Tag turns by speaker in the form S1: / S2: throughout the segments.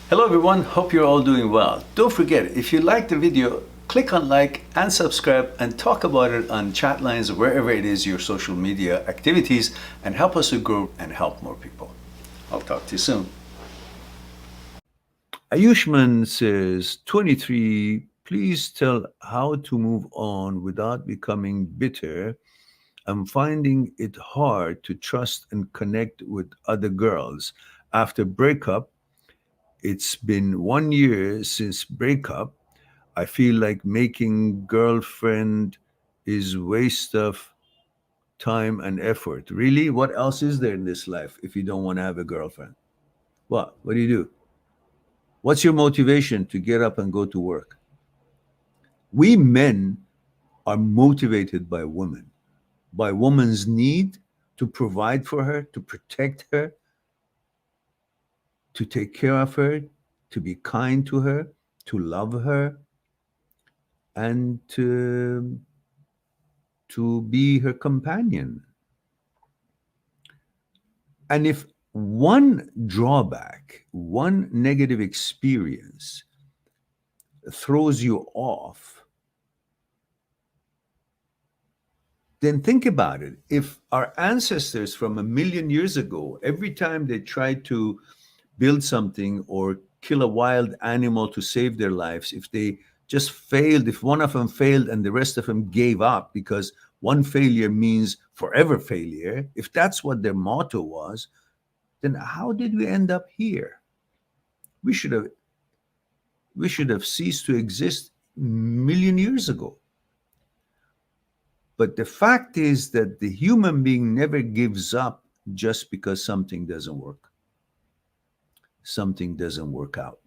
S1: Hello everyone, hope you're all doing well. Don't forget, if you like the video, click on like and subscribe and talk about it on chat lines, wherever it is your social media activities, and help us to grow and help more people. I'll talk to you soon. Ayushman says, 23, please tell how to move on without becoming bitter. I'm finding it hard to trust and connect with other girls. After breakup, it's been 1 year since breakup. I feel like making girlfriend is waste of time and effort. Really? What else is there in this life if you don't want to have a girlfriend? What? What do you do? What's your motivation to get up and go to work? We men are motivated by women, by woman's need to provide for her, to protect her, to take care of her, to be kind to her, to love her, and to be her companion. And if one drawback, one negative experience throws you off, then think about it. If our ancestors from 1 million years ago, every time they tried to build something or kill a wild animal to save their lives, if they just failed, if one of them failed and the rest of them gave up because one failure means forever failure, if that's what their motto was, then how did we end up here? We should have ceased to exist 1 million years ago. But the fact is that the human being never gives up just because something doesn't work. Something doesn't work out.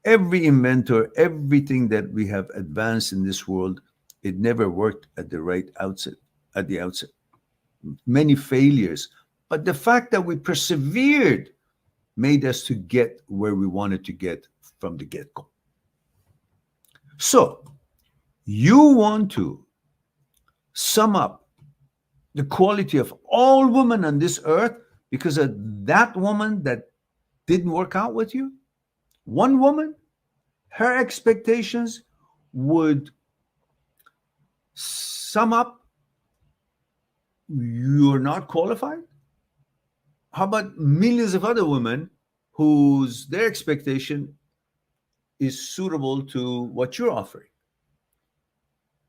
S1: Every inventor, everything that we have advanced in this world, it never worked at the outset. Many failures. But the fact that we persevered made us to get where we wanted to get from the get-go. So, you want to sum up the quality of all women on this earth because of that woman that didn't work out with you? One woman, her expectations would sum up you're not qualified? How about millions of other women whose their expectation is suitable to what you're offering?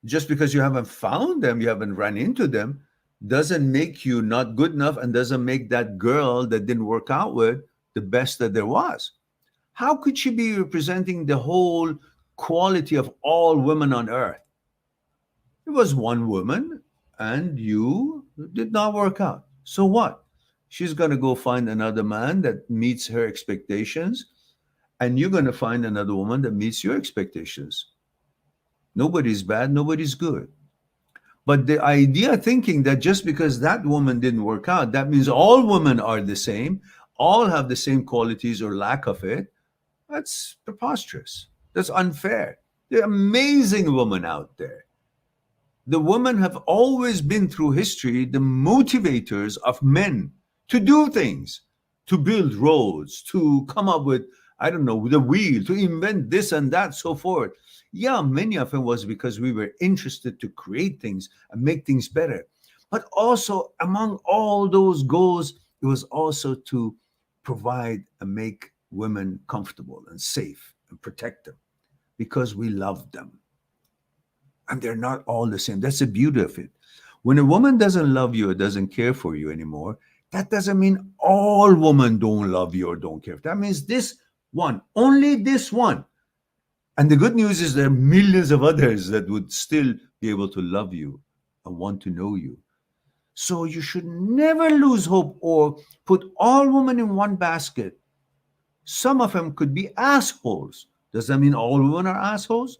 S1: Just because you haven't found them, you haven't run into them, doesn't make you not good enough and doesn't make that girl that didn't work out with the best that there was. How could she be representing the whole quality of all women on earth? It was one woman and you did not work out. So what? She's going to go find another man that meets her expectations, and you're going to find another woman that meets your expectations. Nobody's bad, nobody's good. But the idea thinking that just because that woman didn't work out, that means all women are the same, all have the same qualities or lack of it, that's preposterous. That's unfair. There are amazing women out there. The women have always been through history the motivators of men to do things, to build roads, to come up with, I don't know, the wheel, to invent this and that, so forth. Yeah, many of it was because we were interested to create things and make things better. But also, among all those goals, it was also to provide and make women comfortable and safe and protect them because we loved them. And they're not all the same. That's the beauty of it. When a woman doesn't love you or doesn't care for you anymore, that doesn't mean all women don't love you or don't care. That means this one, only this one. And the good news is there are millions of others that would still be able to love you and want to know you. So you should never lose hope or put all women in one basket. Some of them could be assholes. Does that mean all women are assholes?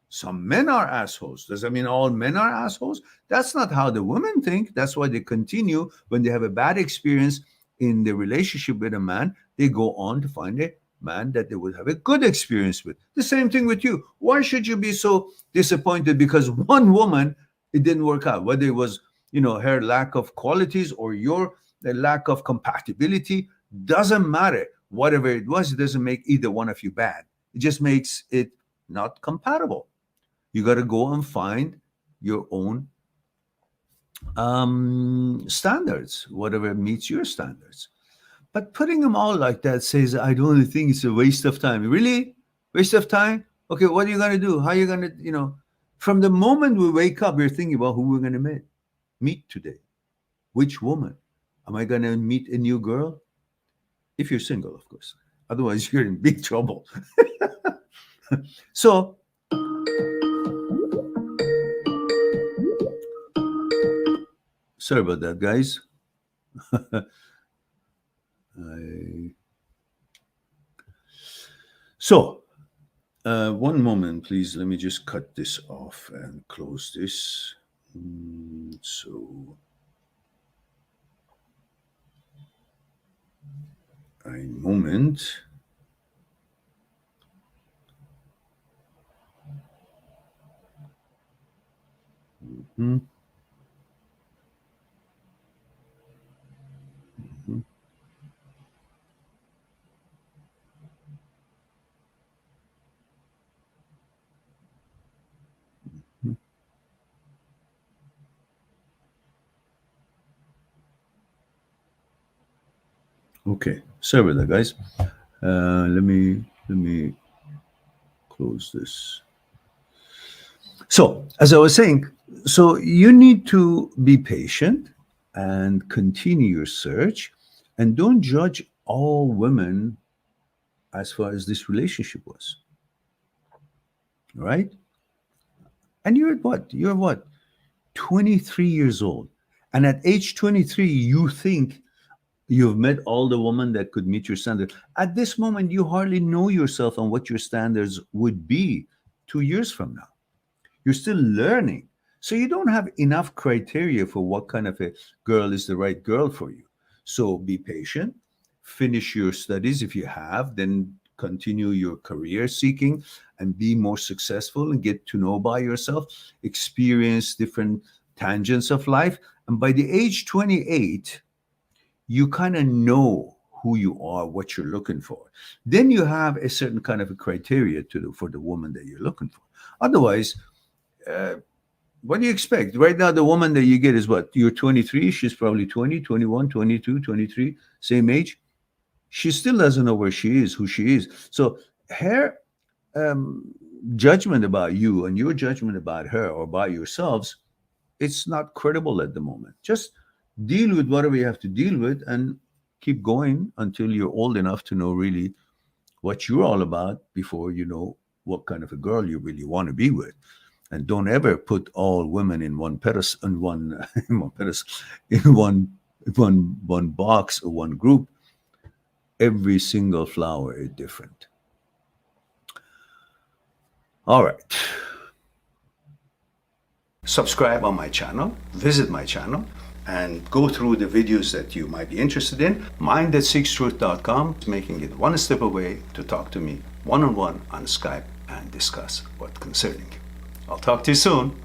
S1: Some men are assholes. Does that mean all men are assholes? That's not how the women think. That's why they continue when they have a bad experience in the relationship with a man, they go on to find a man that they would have a good experience with. The same thing with you. Why should you be so disappointed because one woman, it didn't work out, whether it was, her lack of qualities or your lack of compatibility, doesn't matter. whatever it was, it doesn't make either one of you bad. It just makes it not compatible. You got to go and find your own standards, whatever meets your standards. But putting them all like that says, I don't think it's a waste of time. Really? Waste of time? Okay, what are you going to do? How are you going to, from the moment we wake up, we're thinking about who we're going to meet today. Which woman? Am I going to meet a new girl? If you're single, of course. Otherwise, you're in big trouble. So, sorry about that, guys. So, one moment, please. Let me just cut this off and close this. So, a moment. Mm-hmm. Mm-hmm. Okay, sorry about that, guys. Let me close this. So, as I was saying, so you need to be patient and continue your search, and don't judge all women as far as this relationship was. Right? And you're at what? You're what? 23 years old. And at age 23, you think you've met all the women that could meet your standard. At this moment, you hardly know yourself and what your standards would be 2 years from now. You're still learning. So you don't have enough criteria for what kind of a girl is the right girl for you. So be patient, finish your studies if you have, then continue your career seeking and be more successful and get to know by yourself, experience different tangents of life. And by the age 28, you kind of know who you are, what you're looking for. Then you have a certain kind of a criteria for the woman that you're looking for. Otherwise, what do you expect? Right now, the woman that you get is what? You're 23, she's probably 20, 21, 22, 23, same age. She still doesn't know where she is, who she is. So her judgment about you and your judgment about her or by yourselves, it's not credible at the moment. Just deal with whatever you have to deal with and keep going until you're old enough to know really what you're all about before you know what kind of a girl you really want to be with. And don't ever put all women in one pedestal, in one, in one pedestal, in one box or one group. Every single flower is different. All right. Subscribe on my channel, visit my channel, and go through the videos that you might be interested in. Mindthatseekstruth.com is making it one step away to talk to me one-on-one on Skype and discuss what's concerning you. I'll talk to you soon.